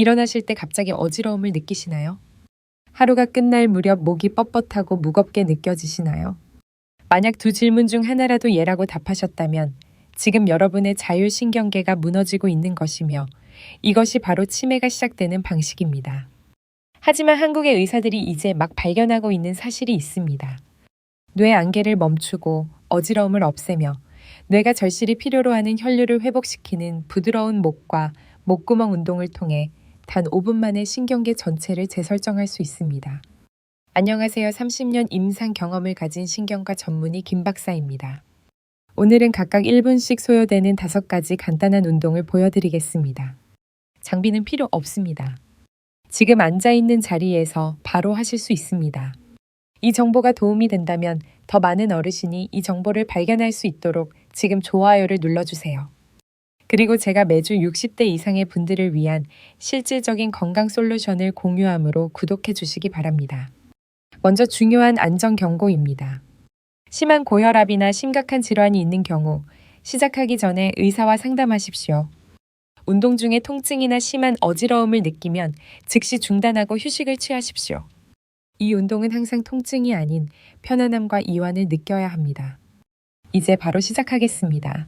일어나실 때 갑자기 어지러움을 느끼시나요? 하루가 끝날 무렵 목이 뻣뻣하고 무겁게 느껴지시나요? 만약 두 질문 중 하나라도 예라고 답하셨다면 지금 여러분의 자율신경계가 무너지고 있는 것이며 이것이 바로 치매가 시작되는 방식입니다. 하지만 한국의 의사들이 이제 막 발견하고 있는 사실이 있습니다. 뇌 안개를 멈추고 어지러움을 없애며 뇌가 절실히 필요로 하는 혈류를 회복시키는 부드러운 목과 목구멍 운동을 통해 단 5분 만에 신경계 전체를 재설정할 수 있습니다. 안녕하세요. 30년 임상 경험을 가진 신경과 전문의 김 박사입니다. 오늘은 각각 1분씩 소요되는 5가지 간단한 운동을 보여드리겠습니다. 장비는 필요 없습니다. 지금 앉아있는 자리에서 바로 하실 수 있습니다. 이 정보가 도움이 된다면 더 많은 어르신이 이 정보를 발견할 수 있도록 지금 좋아요를 눌러주세요. 그리고 제가 매주 60대 이상의 분들을 위한 실질적인 건강 솔루션을 공유하므로 구독해 주시기 바랍니다. 먼저 중요한 안전 경고입니다. 심한 고혈압이나 심각한 질환이 있는 경우 시작하기 전에 의사와 상담하십시오. 운동 중에 통증이나 심한 어지러움을 느끼면 즉시 중단하고 휴식을 취하십시오. 이 운동은 항상 통증이 아닌 편안함과 이완을 느껴야 합니다. 이제 바로 시작하겠습니다.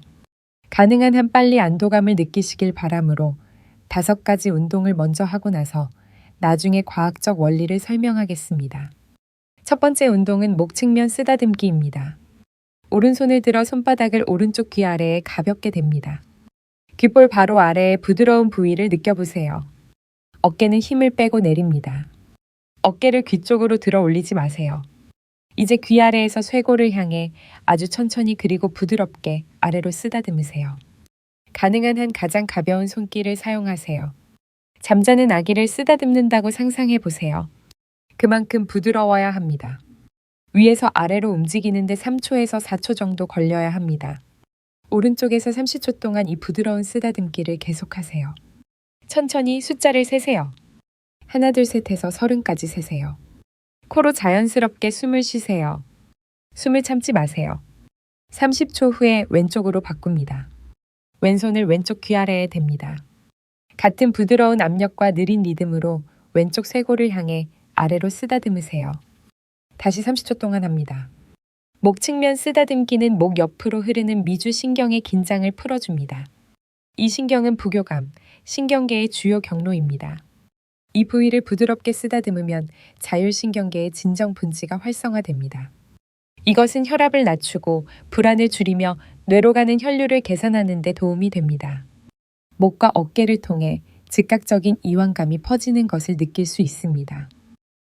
가능한 한 빨리 안도감을 느끼시길 바라므로 5가지 운동을 먼저 하고 나서 나중에 과학적 원리를 설명하겠습니다. 첫 번째 운동은 목 측면 쓰다듬기입니다. 오른손을 들어 손바닥을 오른쪽 귀 아래에 가볍게 댑니다. 귓볼 바로 아래의 부드러운 부위를 느껴보세요. 어깨는 힘을 빼고 내립니다. 어깨를 귀 쪽으로 들어 올리지 마세요. 이제 귀 아래에서 쇄골을 향해 아주 천천히 그리고 부드럽게 아래로 쓰다듬으세요. 가능한 한 가장 가벼운 손길을 사용하세요. 잠자는 아기를 쓰다듬는다고 상상해 보세요. 그만큼 부드러워야 합니다. 위에서 아래로 움직이는데 3초에서 4초 정도 걸려야 합니다. 오른쪽에서 30초 동안 이 부드러운 쓰다듬기를 계속하세요. 천천히 숫자를 세세요. 하나, 둘, 셋 해서 30까지 세세요. 코로 자연스럽게 숨을 쉬세요. 숨을 참지 마세요. 30초 후에 왼쪽으로 바꿉니다. 왼손을 왼쪽 귀 아래에 댑니다. 같은 부드러운 압력과 느린 리듬으로 왼쪽 쇄골을 향해 아래로 쓰다듬으세요. 다시 30초 동안 합니다. 목 측면 쓰다듬기는 목 옆으로 흐르는 미주신경의 긴장을 풀어줍니다. 이 신경은 부교감, 신경계의 주요 경로입니다. 이 부위를 부드럽게 쓰다듬으면 자율신경계의 진정 분지가 활성화됩니다. 이것은 혈압을 낮추고 불안을 줄이며 뇌로 가는 혈류를 개선하는 데 도움이 됩니다. 목과 어깨를 통해 즉각적인 이완감이 퍼지는 것을 느낄 수 있습니다.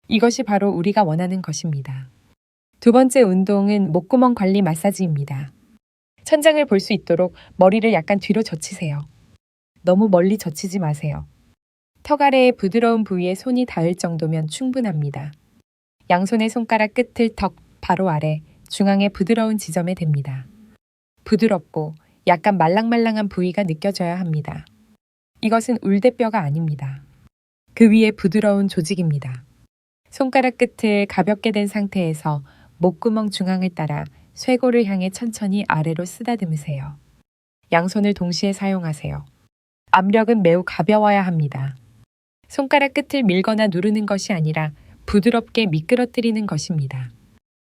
이것이 바로 우리가 원하는 것입니다. 두 번째 운동은 목구멍 관리 마사지입니다. 천장을 볼 수 있도록 머리를 약간 뒤로 젖히세요. 너무 멀리 젖히지 마세요. 턱 아래의 부드러운 부위에 손이 닿을 정도면 충분합니다. 양손의 손가락 끝을 턱 바로 아래 중앙의 부드러운 지점에 댑니다. 부드럽고 약간 말랑말랑한 부위가 느껴져야 합니다. 이것은 울대뼈가 아닙니다. 그 위에 부드러운 조직입니다. 손가락 끝을 가볍게 댄 상태에서 목구멍 중앙을 따라 쇄골을 향해 천천히 아래로 쓰다듬으세요. 양손을 동시에 사용하세요. 압력은 매우 가벼워야 합니다. 손가락 끝을 밀거나 누르는 것이 아니라 부드럽게 미끄러뜨리는 것입니다.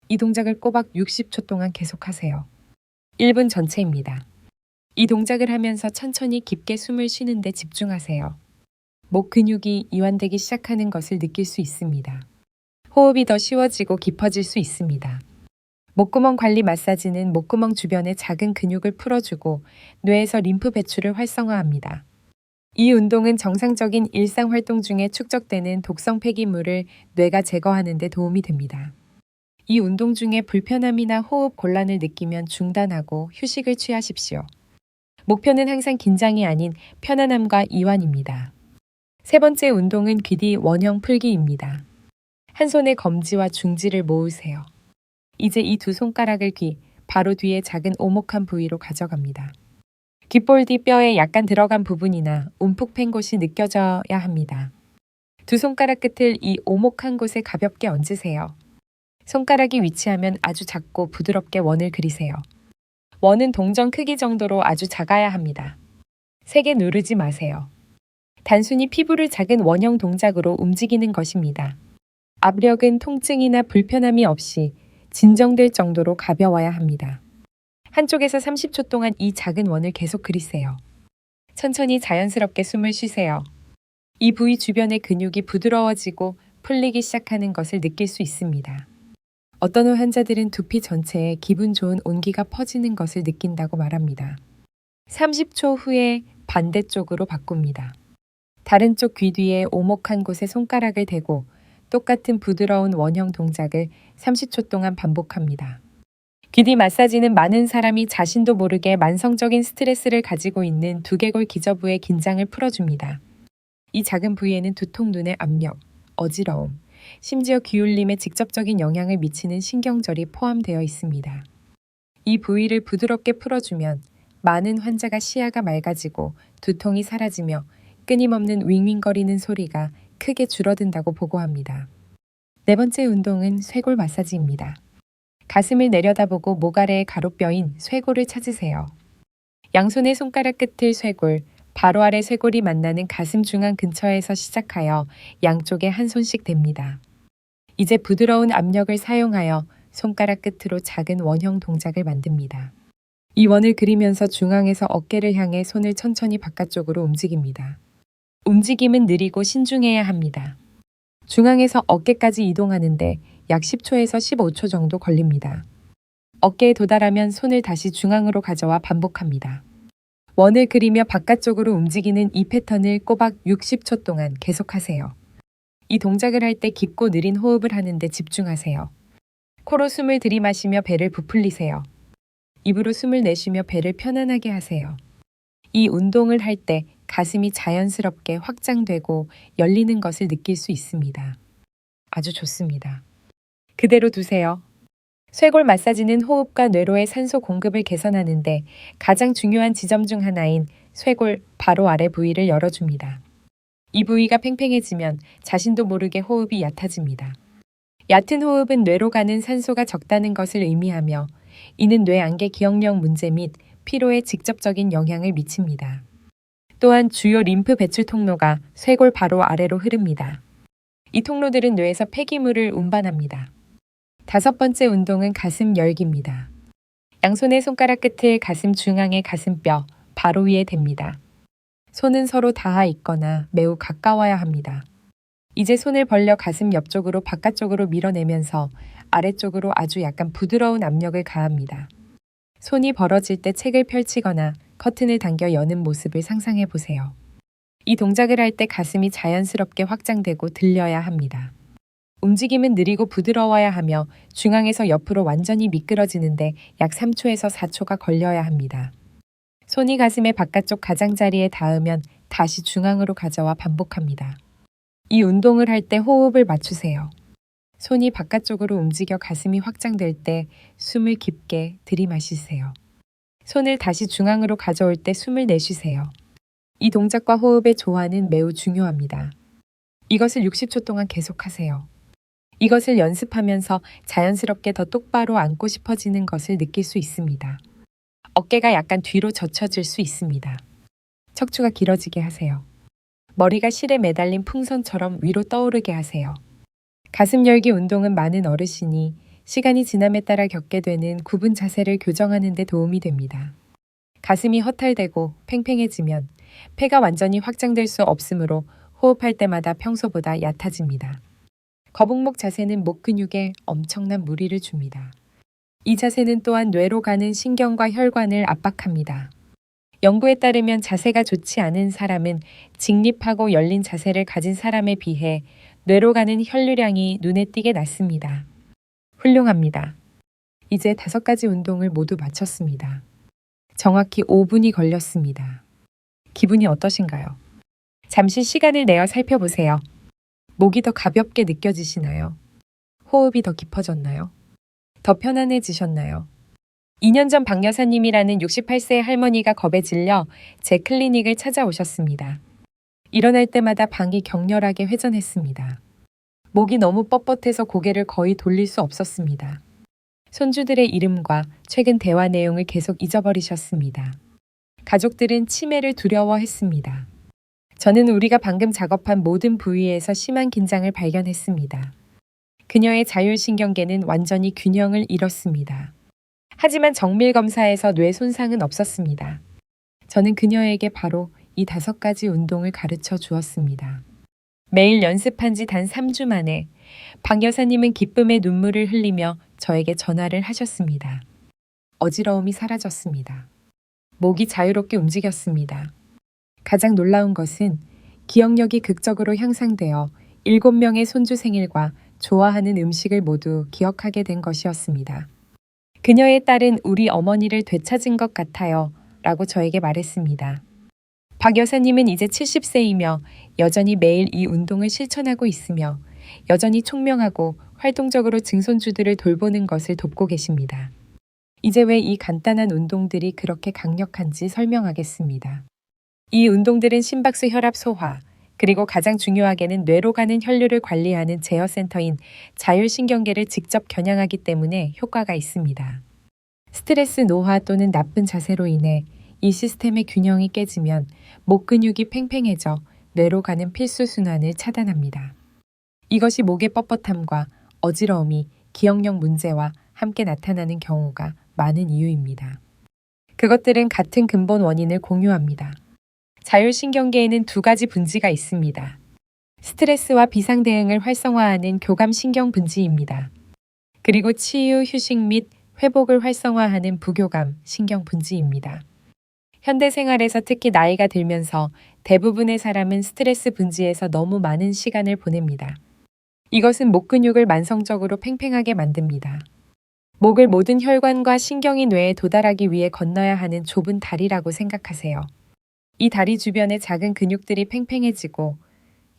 이 동작을 꼬박 60초 동안 계속하세요. 1분 전체입니다. 이 동작을 하면서 천천히 깊게 숨을 쉬는 데 집중하세요. 목 근육이 이완되기 시작하는 것을 느낄 수 있습니다. 호흡이 더 쉬워지고 깊어질 수 있습니다. 목구멍 관리 마사지는 목구멍 주변의 작은 근육을 풀어주고 뇌에서 림프 배출을 활성화합니다. 이 운동은 정상적인 일상 활동 중에 축적되는 독성 폐기물을 뇌가 제거하는 데 도움이 됩니다. 이 운동 중에 불편함이나 호흡 곤란을 느끼면 중단하고 휴식을 취하십시오. 목표는 항상 긴장이 아닌 편안함과 이완입니다. 세 번째 운동은 귀뒤 원형 풀기입니다. 한 손에 검지와 중지를 모으세요. 이제 이 두 손가락을 귀 바로 뒤에 작은 오목한 부위로 가져갑니다. 귓볼 뒤 뼈에 약간 들어간 부분이나 움푹 팬 곳이 느껴져야 합니다. 두 손가락 끝을 이 오목한 곳에 가볍게 얹으세요. 손가락이 위치하면 아주 작고 부드럽게 원을 그리세요. 원은 동전 크기 정도로 아주 작아야 합니다. 세게 누르지 마세요. 단순히 피부를 작은 원형 동작으로 움직이는 것입니다. 압력은 통증이나 불편함이 없이 진정될 정도로 가벼워야 합니다. 한쪽에서 30초 동안 이 작은 원을 계속 그리세요. 천천히 자연스럽게 숨을 쉬세요. 이 부위 주변의 근육이 부드러워지고 풀리기 시작하는 것을 느낄 수 있습니다. 어떤 환자들은 두피 전체에 기분 좋은 온기가 퍼지는 것을 느낀다고 말합니다. 30초 후에 반대쪽으로 바꿉니다. 다른 쪽 귀 뒤에 오목한 곳에 손가락을 대고 똑같은 부드러운 원형 동작을 30초 동안 반복합니다. 귀뒤 마사지는 많은 사람이 자신도 모르게 만성적인 스트레스를 가지고 있는 두개골 기저부의 긴장을 풀어줍니다. 이 작은 부위에는 두통, 눈의 압력, 어지러움, 심지어 귀울림에 직접적인 영향을 미치는 신경절이 포함되어 있습니다. 이 부위를 부드럽게 풀어주면 많은 환자가 시야가 맑아지고 두통이 사라지며 끊임없는 윙윙거리는 소리가 크게 줄어든다고 보고합니다. 네 번째 운동은 쇄골 마사지입니다. 가슴을 내려다보고 목 아래의 가로뼈인 쇄골을 찾으세요. 양손의 손가락 끝을 쇄골, 바로 아래 쇄골이 만나는 가슴 중앙 근처에서 시작하여 양쪽에 한 손씩 댑니다. 이제 부드러운 압력을 사용하여 손가락 끝으로 작은 원형 동작을 만듭니다. 이 원을 그리면서 중앙에서 어깨를 향해 손을 천천히 바깥쪽으로 움직입니다. 움직임은 느리고 신중해야 합니다. 중앙에서 어깨까지 이동하는데 약 10초에서 15초 정도 걸립니다. 어깨에 도달하면 손을 다시 중앙으로 가져와 반복합니다. 원을 그리며 바깥쪽으로 움직이는 이 패턴을 꼬박 60초 동안 계속하세요. 이 동작을 할 때 깊고 느린 호흡을 하는데 집중하세요. 코로 숨을 들이마시며 배를 부풀리세요. 입으로 숨을 내쉬며 배를 편안하게 하세요. 이 운동을 할 때 가슴이 자연스럽게 확장되고 열리는 것을 느낄 수 있습니다. 아주 좋습니다. 그대로 두세요. 쇄골 마사지는 호흡과 뇌로의 산소 공급을 개선하는데 가장 중요한 지점 중 하나인 쇄골 바로 아래 부위를 열어줍니다. 이 부위가 팽팽해지면 자신도 모르게 호흡이 얕아집니다. 얕은 호흡은 뇌로 가는 산소가 적다는 것을 의미하며 이는 뇌 안개 기억력 문제 및 피로에 직접적인 영향을 미칩니다. 또한 주요 림프 배출 통로가 쇄골 바로 아래로 흐릅니다. 이 통로들은 뇌에서 폐기물을 운반합니다. 다섯 번째 운동은 가슴 열기입니다. 양손의 손가락 끝을 가슴 중앙의 가슴뼈 바로 위에 댑니다. 손은 서로 닿아 있거나 매우 가까워야 합니다. 이제 손을 벌려 가슴 옆쪽으로 바깥쪽으로 밀어내면서 아래쪽으로 아주 약간 부드러운 압력을 가합니다. 손이 벌어질 때 책을 펼치거나 커튼을 당겨 여는 모습을 상상해 보세요. 이 동작을 할 때 가슴이 자연스럽게 확장되고 들려야 합니다. 움직임은 느리고 부드러워야 하며 중앙에서 옆으로 완전히 미끄러지는데 약 3초에서 4초가 걸려야 합니다. 손이 가슴의 바깥쪽 가장자리에 닿으면 다시 중앙으로 가져와 반복합니다. 이 운동을 할 때 호흡을 맞추세요. 손이 바깥쪽으로 움직여 가슴이 확장될 때 숨을 깊게 들이마시세요. 손을 다시 중앙으로 가져올 때 숨을 내쉬세요. 이 동작과 호흡의 조화는 매우 중요합니다. 이것을 60초 동안 계속하세요. 이것을 연습하면서 자연스럽게 더 똑바로 앉고 싶어지는 것을 느낄 수 있습니다. 어깨가 약간 뒤로 젖혀질 수 있습니다. 척추가 길어지게 하세요. 머리가 실에 매달린 풍선처럼 위로 떠오르게 하세요. 가슴 열기 운동은 많은 어르신이 시간이 지남에 따라 겪게 되는 굽은 자세를 교정하는 데 도움이 됩니다. 가슴이 허탈되고 팽팽해지면 폐가 완전히 확장될 수 없으므로 호흡할 때마다 평소보다 얕아집니다. 거북목 자세는 목 근육에 엄청난 무리를 줍니다. 이 자세는 또한 뇌로 가는 신경과 혈관을 압박합니다. 연구에 따르면 자세가 좋지 않은 사람은 직립하고 열린 자세를 가진 사람에 비해 뇌로 가는 혈류량이 눈에 띄게 낮습니다. 훌륭합니다. 이제 5가지 운동을 모두 마쳤습니다. 정확히 5분이 걸렸습니다. 기분이 어떠신가요? 잠시 시간을 내어 살펴보세요. 목이 더 가볍게 느껴지시나요? 호흡이 더 깊어졌나요? 더 편안해지셨나요? 2년 전 박 여사님이라는 68세의 할머니가 겁에 질려 제 클리닉을 찾아오셨습니다. 일어날 때마다 방이 격렬하게 회전했습니다. 목이 너무 뻣뻣해서 고개를 거의 돌릴 수 없었습니다. 손주들의 이름과 최근 대화 내용을 계속 잊어버리셨습니다. 가족들은 치매를 두려워했습니다. 저는 우리가 방금 작업한 모든 부위에서 심한 긴장을 발견했습니다. 그녀의 자율신경계는 완전히 균형을 잃었습니다. 하지만 정밀 검사에서 뇌 손상은 없었습니다. 저는 그녀에게 바로 이 5가지 운동을 가르쳐 주었습니다. 매일 연습한 지 단 3주 만에 박 여사님은 기쁨의 눈물을 흘리며 저에게 전화를 하셨습니다. 어지러움이 사라졌습니다. 목이 자유롭게 움직였습니다. 가장 놀라운 것은 기억력이 극적으로 향상되어 7명의 손주 생일과 좋아하는 음식을 모두 기억하게 된 것이었습니다. 그녀의 딸은 우리 어머니를 되찾은 것 같아요 라고 저에게 말했습니다. 박 여사님은 이제 70세이며 여전히 매일 이 운동을 실천하고 있으며 여전히 총명하고 활동적으로 증손주들을 돌보는 것을 돕고 계십니다. 이제 왜 이 간단한 운동들이 그렇게 강력한지 설명하겠습니다. 이 운동들은 심박수 혈압 소화, 그리고 가장 중요하게는 뇌로 가는 혈류를 관리하는 제어센터인 자율신경계를 직접 겨냥하기 때문에 효과가 있습니다. 스트레스 노화 또는 나쁜 자세로 인해 이 시스템의 균형이 깨지면 목 근육이 팽팽해져 뇌로 가는 필수 순환을 차단합니다. 이것이 목의 뻣뻣함과 어지러움이 기억력 문제와 함께 나타나는 경우가 많은 이유입니다. 그것들은 같은 근본 원인을 공유합니다. 자율신경계에는 2가지 분지가 있습니다. 스트레스와 비상 대응을 활성화하는 교감신경 분지입니다. 그리고 치유, 휴식 및 회복을 활성화하는 부교감 신경 분지입니다. 현대 생활에서 특히 나이가 들면서 대부분의 사람은 스트레스 분지에서 너무 많은 시간을 보냅니다. 이것은 목 근육을 만성적으로 팽팽하게 만듭니다. 목을 모든 혈관과 신경이 뇌에 도달하기 위해 건너야 하는 좁은 다리라고 생각하세요. 이 다리 주변의 작은 근육들이 팽팽해지고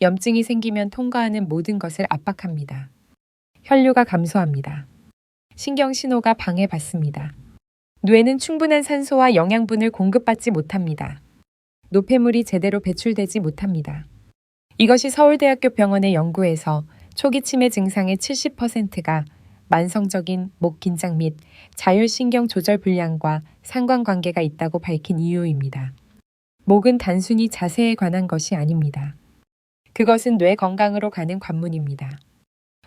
염증이 생기면 통과하는 모든 것을 압박합니다. 혈류가 감소합니다. 신경 신호가 방해받습니다. 뇌는 충분한 산소와 영양분을 공급받지 못합니다. 노폐물이 제대로 배출되지 못합니다. 이것이 서울대학교 병원의 연구에서 초기 치매 증상의 70%가 만성적인 목 긴장 및 자율신경 조절 불량과 상관관계가 있다고 밝힌 이유입니다. 목은 단순히 자세에 관한 것이 아닙니다. 그것은 뇌 건강으로 가는 관문입니다.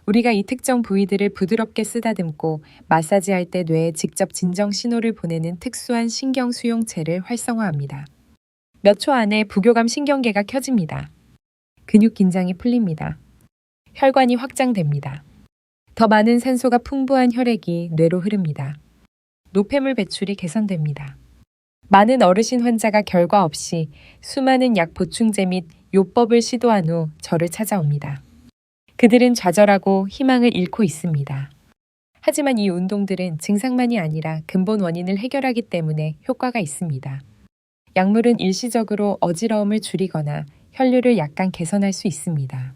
우리가 이 특정 부위들을 부드럽게 쓰다듬고 마사지할 때 뇌에 직접 진정 신호를 보내는 특수한 신경 수용체를 활성화합니다. 몇 초 안에 부교감 신경계가 켜집니다. 근육 긴장이 풀립니다. 혈관이 확장됩니다. 더 많은 산소가 풍부한 혈액이 뇌로 흐릅니다. 노폐물 배출이 개선됩니다. 많은 어르신 환자가 결과 없이 수많은 약 보충제 및 요법을 시도한 후 저를 찾아옵니다. 그들은 좌절하고 희망을 잃고 있습니다. 하지만 이 운동들은 증상만이 아니라 근본 원인을 해결하기 때문에 효과가 있습니다. 약물은 일시적으로 어지러움을 줄이거나 혈류를 약간 개선할 수 있습니다.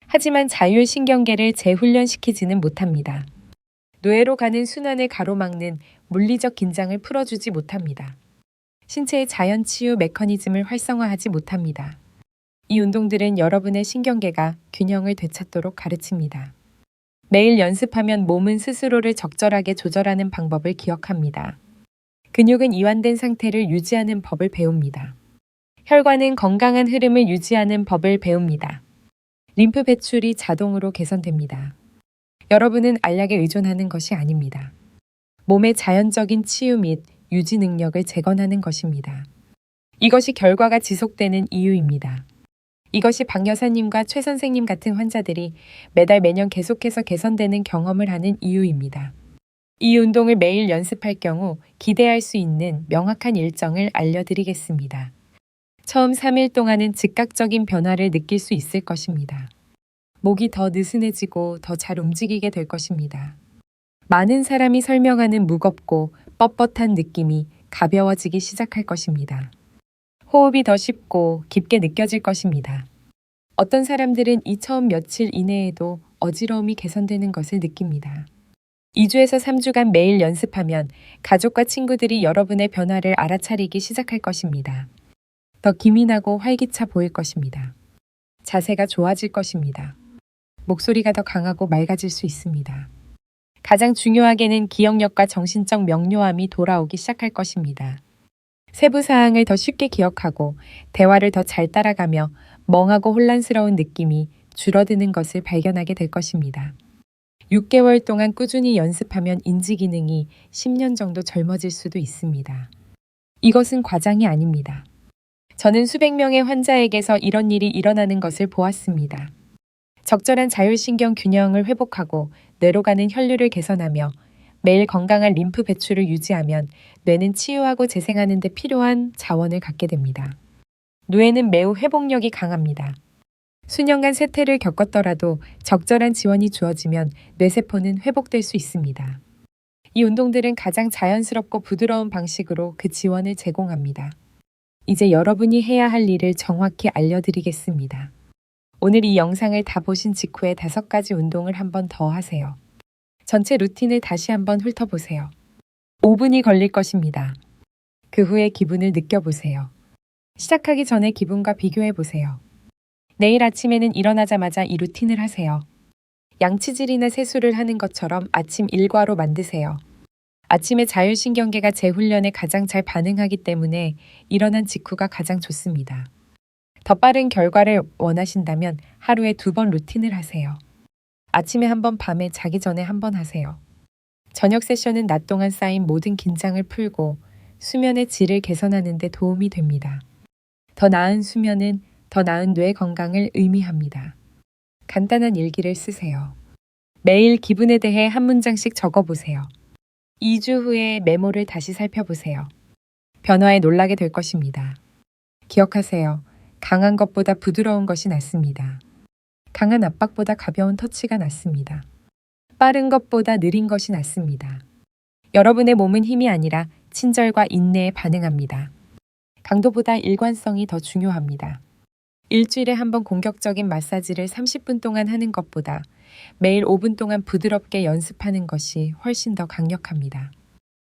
하지만 자율신경계를 재훈련시키지는 못합니다. 뇌로 가는 순환을 가로막는 물리적 긴장을 풀어주지 못합니다. 신체의 자연 치유 메커니즘을 활성화하지 못합니다. 이 운동들은 여러분의 신경계가 균형을 되찾도록 가르칩니다. 매일 연습하면 몸은 스스로를 적절하게 조절하는 방법을 기억합니다. 근육은 이완된 상태를 유지하는 법을 배웁니다. 혈관은 건강한 흐름을 유지하는 법을 배웁니다. 림프 배출이 자동으로 개선됩니다. 여러분은 알약에 의존하는 것이 아닙니다. 몸의 자연적인 치유 및 유지 능력을 재건하는 것입니다. 이것이 결과가 지속되는 이유입니다. 이것이 박 여사님과 최 선생님 같은 환자들이 매달 매년 계속해서 개선되는 경험을 하는 이유입니다. 이 운동을 매일 연습할 경우 기대할 수 있는 명확한 일정을 알려드리겠습니다. 처음 3일 동안은 즉각적인 변화를 느낄 수 있을 것입니다. 목이 더 느슨해지고 더 잘 움직이게 될 것입니다. 많은 사람이 설명하는 무겁고 뻣뻣한 느낌이 가벼워지기 시작할 것입니다. 호흡이 더 쉽고 깊게 느껴질 것입니다. 어떤 사람들은 이 처음 며칠 이내에도 어지러움이 개선되는 것을 느낍니다. 2주에서 3주간 매일 연습하면 가족과 친구들이 여러분의 변화를 알아차리기 시작할 것입니다. 더 기민하고 활기차 보일 것입니다. 자세가 좋아질 것입니다. 목소리가 더 강하고 맑아질 수 있습니다. 가장 중요하게는 기억력과 정신적 명료함이 돌아오기 시작할 것입니다. 세부 사항을 더 쉽게 기억하고 대화를 더 잘 따라가며 멍하고 혼란스러운 느낌이 줄어드는 것을 발견하게 될 것입니다. 6개월 동안 꾸준히 연습하면 인지 기능이 10년 정도 젊어질 수도 있습니다. 이것은 과장이 아닙니다. 저는 수백 명의 환자에게서 이런 일이 일어나는 것을 보았습니다. 적절한 자율신경 균형을 회복하고 뇌로 가는 혈류를 개선하며 매일 건강한 림프 배출을 유지하면 뇌는 치유하고 재생하는 데 필요한 자원을 갖게 됩니다. 뇌는 매우 회복력이 강합니다. 수년간 쇠퇴를 겪었더라도 적절한 지원이 주어지면 뇌세포는 회복될 수 있습니다. 이 운동들은 가장 자연스럽고 부드러운 방식으로 그 지원을 제공합니다. 이제 여러분이 해야 할 일을 정확히 알려드리겠습니다. 오늘 이 영상을 다 보신 직후에 5가지 운동을 한 번 더 하세요. 전체 루틴을 다시 한번 훑어보세요. 5분이 걸릴 것입니다. 그 후에 기분을 느껴보세요. 시작하기 전에 기분과 비교해보세요. 내일 아침에는 일어나자마자 이 루틴을 하세요. 양치질이나 세수를 하는 것처럼 아침 일과로 만드세요. 아침에 자율신경계가 재훈련에 가장 잘 반응하기 때문에 일어난 직후가 가장 좋습니다. 더 빠른 결과를 원하신다면 하루에 2번 루틴을 하세요. 아침에 1번, 밤에 자기 전에 1번 하세요. 저녁 세션은 낮 동안 쌓인 모든 긴장을 풀고 수면의 질을 개선하는 데 도움이 됩니다. 더 나은 수면은 더 나은 뇌 건강을 의미합니다. 간단한 일기를 쓰세요. 매일 기분에 대해 한 문장씩 적어보세요. 2주 후에 메모를 다시 살펴보세요. 변화에 놀라게 될 것입니다. 기억하세요. 강한 것보다 부드러운 것이 낫습니다. 강한 압박보다 가벼운 터치가 낫습니다. 빠른 것보다 느린 것이 낫습니다. 여러분의 몸은 힘이 아니라 친절과 인내에 반응합니다. 강도보다 일관성이 더 중요합니다. 일주일에 1번 공격적인 마사지를 30분 동안 하는 것보다 매일 5분 동안 부드럽게 연습하는 것이 훨씬 더 강력합니다.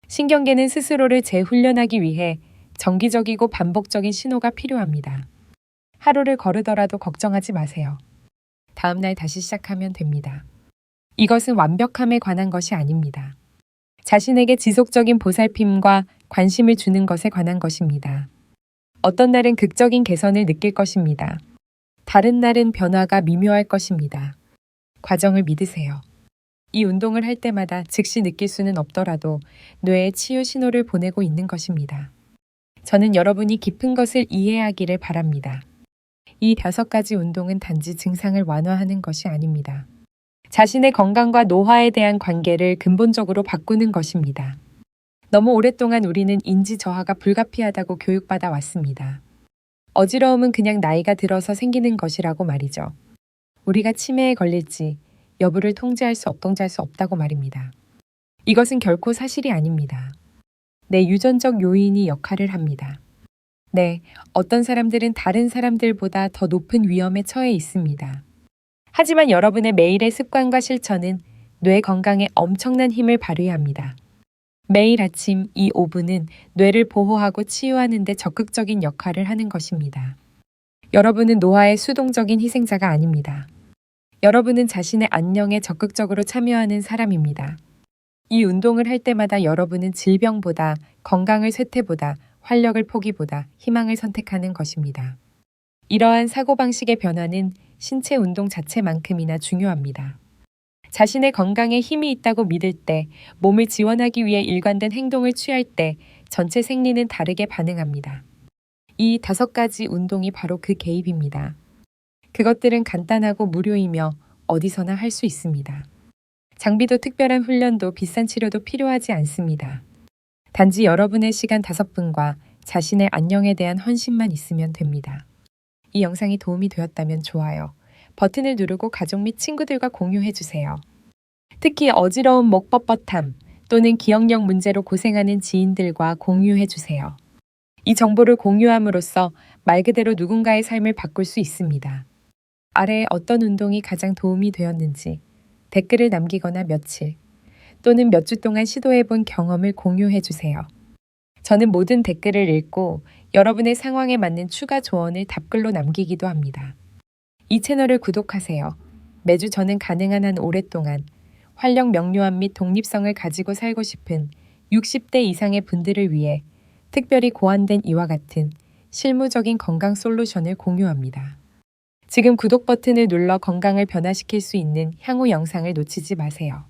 신경계는 스스로를 재훈련하기 위해 정기적이고 반복적인 신호가 필요합니다. 하루를 거르더라도 걱정하지 마세요. 다음 날 다시 시작하면 됩니다. 이것은 완벽함에 관한 것이 아닙니다. 자신에게 지속적인 보살핌과 관심을 주는 것에 관한 것입니다. 어떤 날은 극적인 개선을 느낄 것입니다. 다른 날은 변화가 미묘할 것입니다. 과정을 믿으세요. 이 운동을 할 때마다 즉시 느낄 수는 없더라도 뇌에 치유 신호를 보내고 있는 것입니다. 저는 여러분이 깊은 것을 이해하기를 바랍니다. 이 5가지 운동은 단지 증상을 완화하는 것이 아닙니다. 자신의 건강과 노화에 대한 관계를 근본적으로 바꾸는 것입니다. 너무 오랫동안 우리는 인지 저하가 불가피하다고 교육받아 왔습니다. 어지러움은 그냥 나이가 들어서 생기는 것이라고 말이죠. 우리가 치매에 걸릴지 여부를 통제할 수 없다고 말입니다. 이것은 결코 사실이 아닙니다. 내 유전적 요인이 역할을 합니다. 네, 어떤 사람들은 다른 사람들보다 더 높은 위험에 처해 있습니다. 하지만 여러분의 매일의 습관과 실천은 뇌 건강에 엄청난 힘을 발휘합니다. 매일 아침 이 5분은 뇌를 보호하고 치유하는 데 적극적인 역할을 하는 것입니다. 여러분은 노화의 수동적인 희생자가 아닙니다. 여러분은 자신의 안녕에 적극적으로 참여하는 사람입니다. 이 운동을 할 때마다 여러분은 질병보다, 건강을 쇠퇴보다, 활력을 포기보다 희망을 선택하는 것입니다. 이러한 사고방식의 변화는 신체 운동 자체만큼이나 중요합니다. 자신의 건강에 힘이 있다고 믿을 때, 몸을 지원하기 위해 일관된 행동을 취할 때 전체 생리는 다르게 반응합니다. 이 5가지 운동이 바로 그 개입입니다. 그것들은 간단하고 무료이며 어디서나 할 수 있습니다. 장비도 특별한 훈련도 비싼 치료도 필요하지 않습니다. 단지 여러분의 시간 5분과 자신의 안녕에 대한 헌신만 있으면 됩니다. 이 영상이 도움이 되었다면 좋아요. 버튼을 누르고 가족 및 친구들과 공유해주세요. 특히 어지러운 목 뻣뻣함 또는 기억력 문제로 고생하는 지인들과 공유해주세요. 이 정보를 공유함으로써 말 그대로 누군가의 삶을 바꿀 수 있습니다. 아래에 어떤 운동이 가장 도움이 되었는지 댓글을 남기거나 며칠 또는 몇 주 동안 시도해본 경험을 공유해주세요. 저는 모든 댓글을 읽고 여러분의 상황에 맞는 추가 조언을 답글로 남기기도 합니다. 이 채널을 구독하세요. 매주 저는 가능한 한 오랫동안 활력 명료함 및 독립성을 가지고 살고 싶은 60대 이상의 분들을 위해 특별히 고안된 이와 같은 실무적인 건강 솔루션을 공유합니다. 지금 구독 버튼을 눌러 건강을 변화시킬 수 있는 향후 영상을 놓치지 마세요.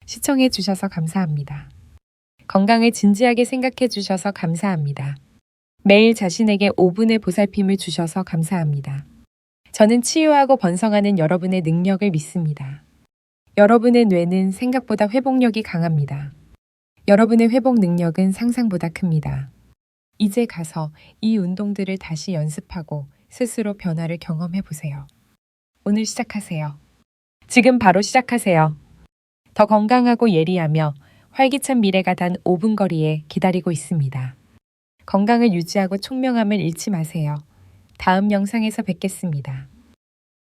시청해 주셔서 감사합니다. 건강을 진지하게 생각해 주셔서 감사합니다. 매일 자신에게 5분의 보살핌을 주셔서 감사합니다. 저는 치유하고 번성하는 여러분의 능력을 믿습니다. 여러분의 뇌는 생각보다 회복력이 강합니다. 여러분의 회복 능력은 상상보다 큽니다. 이제 가서 이 운동들을 다시 연습하고 스스로 변화를 경험해 보세요. 오늘 시작하세요. 지금 바로 시작하세요. 더 건강하고 예리하며 활기찬 미래가 단 5분 거리에 기다리고 있습니다. 건강을 유지하고 총명함을 잃지 마세요. 다음 영상에서 뵙겠습니다.